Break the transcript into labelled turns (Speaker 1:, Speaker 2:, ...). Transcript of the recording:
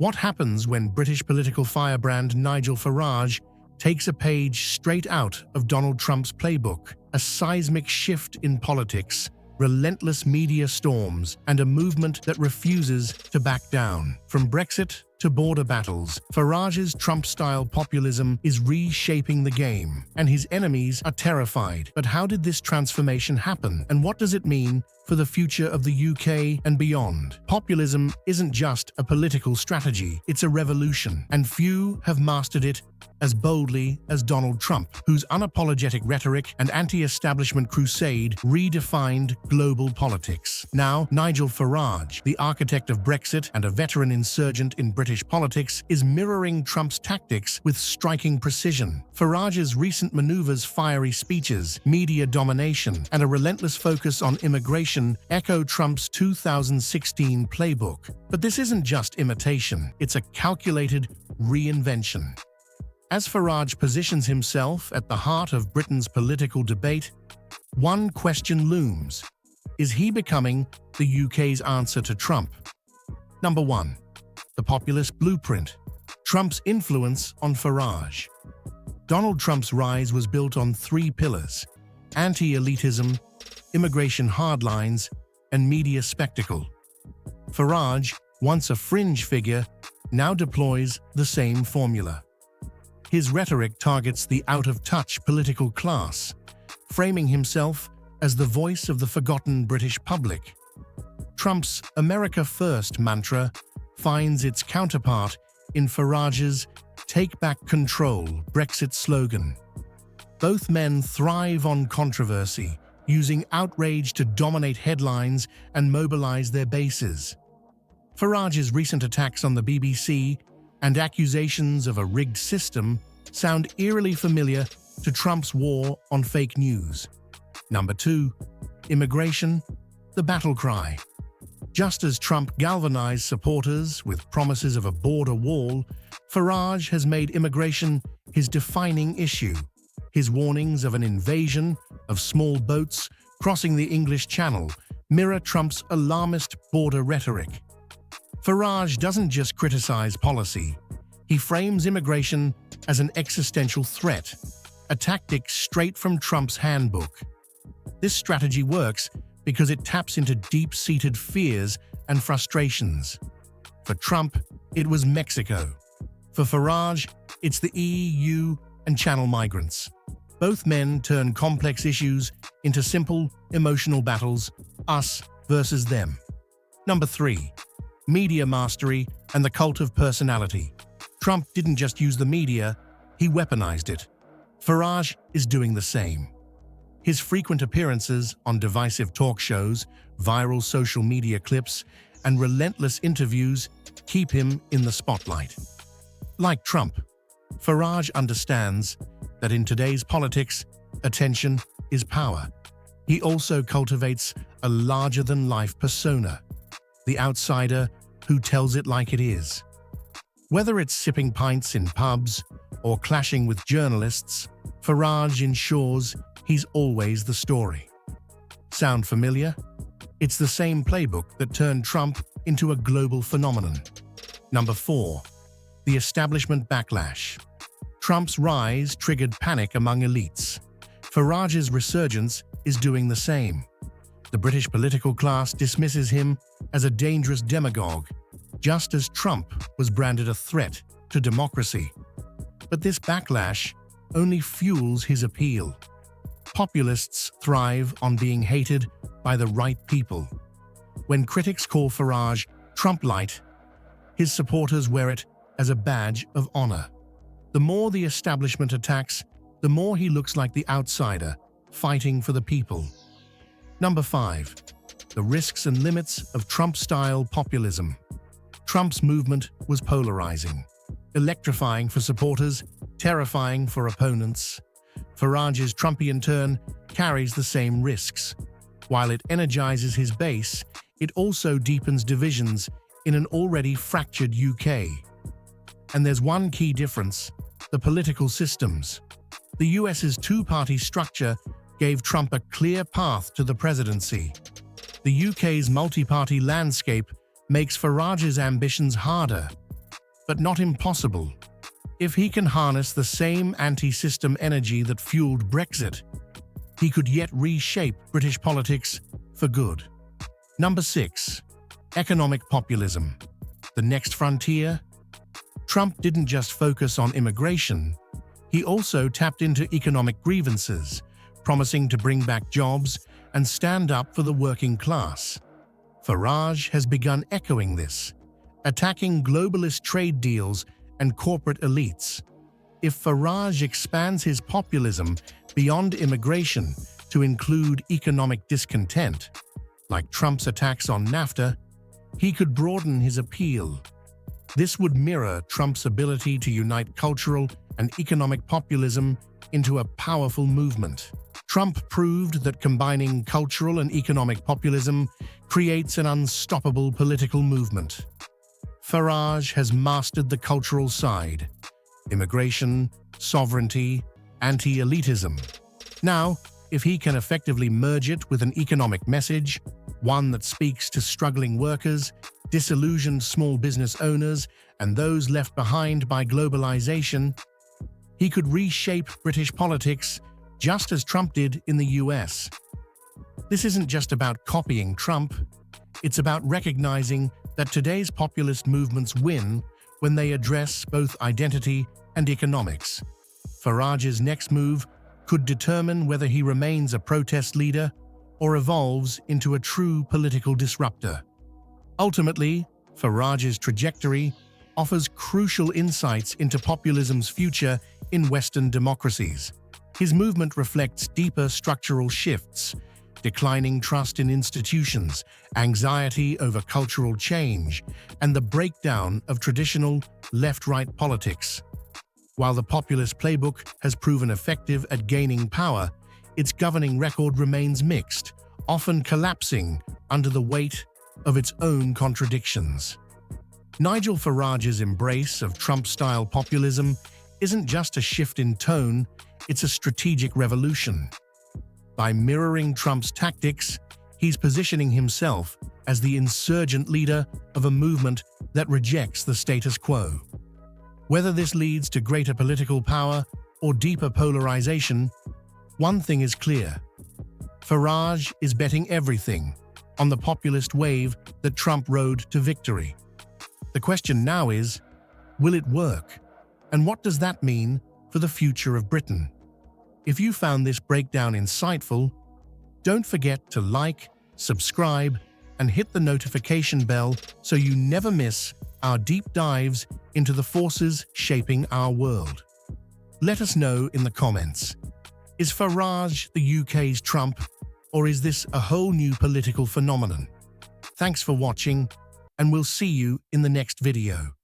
Speaker 1: What happens when British political firebrand Nigel Farage takes a page straight out of Donald Trump's playbook? A seismic shift in politics, relentless media storms, and a movement that refuses to back down. From Brexit to border battles, Farage's Trump-style populism is reshaping the game, and his enemies are terrified. But how did this transformation happen, and what does it mean for the future of the UK and beyond? Populism isn't just a political strategy, it's a revolution, and few have mastered it as boldly as Donald Trump, whose unapologetic rhetoric and anti-establishment crusade redefined global politics. Now, Nigel Farage, the architect of Brexit and a veteran insurgent in British politics, is mirroring Trump's tactics with striking precision. Farage's recent maneuvers, fiery speeches, media domination, and a relentless focus on immigration echo Trump's 2016 playbook. But this isn't just imitation, it's a calculated reinvention. As Farage positions himself at the heart of Britain's political debate, one question looms: is he becoming the UK's answer to Trump? Number 1. The populist blueprint. Trump's influence on Farage. Donald Trump's rise was built on 3 pillars: anti-elitism, immigration hardlines, and media spectacle. Farage, once a fringe figure, now deploys the same formula. His rhetoric targets the out-of-touch political class, framing himself as the voice of the forgotten British public. Trump's America First mantra finds its counterpart in Farage's Take Back Control Brexit slogan. Both men thrive on controversy, using outrage to dominate headlines and mobilize their bases. Farage's recent attacks on the BBC and accusations of a rigged system sound eerily familiar to Trump's war on fake news. Number 2. Immigration, the battlecry. Just as Trump galvanized supporters with promises of a border wall, Farage has made immigration his defining issue. His warnings of an invasion of small boats crossing the English Channel mirror Trump's alarmist border rhetoric. Farage doesn't just criticize policy, he frames immigration as an existential threat, a tactic straight from Trump's handbook. This strategy works because it taps into deep-seated fears and frustrations. For Trump, it was Mexico. For Farage, it's the EU and Channel migrants. Both men turn complex issues into simple, emotional battles, us versus them. Number 3. Media mastery and the cult of personality. Trump didn't just use the media, he weaponized it. Farage is doing the same. His frequent appearances on divisive talk shows, viral social media clips, and relentless interviews keep him in the spotlight. Like Trump, Farage understands that in today's politics, attention is power. He also cultivates a larger-than-life persona, the outsider who tells it like it is. Whether it's sipping pints in pubs or clashing with journalists, Farage ensures he's always the story. Sound familiar? It's the same playbook that turned Trump into a global phenomenon. Number 4. The establishment backlash. Trump's rise triggered panic among elites. Farage's resurgence is doing the same. The British political class dismisses him as a dangerous demagogue, just as Trump was branded a threat to democracy. But this backlash only fuels his appeal. Populists thrive on being hated by the right people. When critics call Farage Trump-lite, his supporters wear it as a badge of honor. The more the establishment attacks, the more he looks like the outsider, fighting for the people. Number 5. The risks and limits of Trump-style populism. Trump's movement was polarizing, electrifying for supporters, terrifying for opponents. Farage's Trumpian turn carries the same risks. While it energizes his base, it also deepens divisions in an already fractured UK. And there's one key difference: the political systems. The US's two-party structure gave Trump a clear path to the presidency. The UK's multi-party landscape makes Farage's ambitions harder. but not impossible. If he can harness the same anti-system energy that fueled Brexit, he could yet reshape British politics for good. Number 6. Economic populism. The next frontier? Trump didn't just focus on immigration, he also tapped into economic grievances, promising to bring back jobs and stand up for the working class. Farage has begun echoing this, attacking globalist trade deals and corporate elites. If Farage expands his populism beyond immigration to include economic discontent, like Trump's attacks on NAFTA, he could broaden his appeal. This would mirror Trump's ability to unite cultural and economic populism into a powerful movement. Trump proved that combining cultural and economic populism creates an unstoppable political movement. Farage has mastered the cultural side: immigration, sovereignty, anti-elitism. Now, if he can effectively merge it with an economic message, one that speaks to struggling workers, disillusioned small business owners, and those left behind by globalization, he could reshape British politics just as Trump did in the US. This isn't just about copying Trump, it's about recognizing that today's populist movements win when they address both identity and economics. Farage's next move could determine whether he remains a protest leader or evolves into a true political disruptor. Ultimately, Farage's trajectory offers crucial insights into populism's future in Western democracies. His movement reflects deeper structural shifts: declining trust in institutions, anxiety over cultural change, and the breakdown of traditional left-right politics. While the populist playbook has proven effective at gaining power, its governing record remains mixed, often collapsing under the weight of its own contradictions. Nigel Farage's embrace of Trump-style populism isn't just a shift in tone, it's a strategic revolution. By mirroring Trump's tactics, he's positioning himself as the insurgent leader of a movement that rejects the status quo. Whether this leads to greater political power or deeper polarization, one thing is clear: Farage is betting everything on the populist wave that Trump rode to victory. The question now is, will it work? And what does that mean for the future of Britain? If you found this breakdown insightful, don't forget to like, subscribe, and hit the notification bell so you never miss our deep dives into the forces shaping our world. Let us know in the comments. Is Farage the UK's Trump, or is this a whole new political phenomenon? Thanks for watching, and we'll see you in the next video.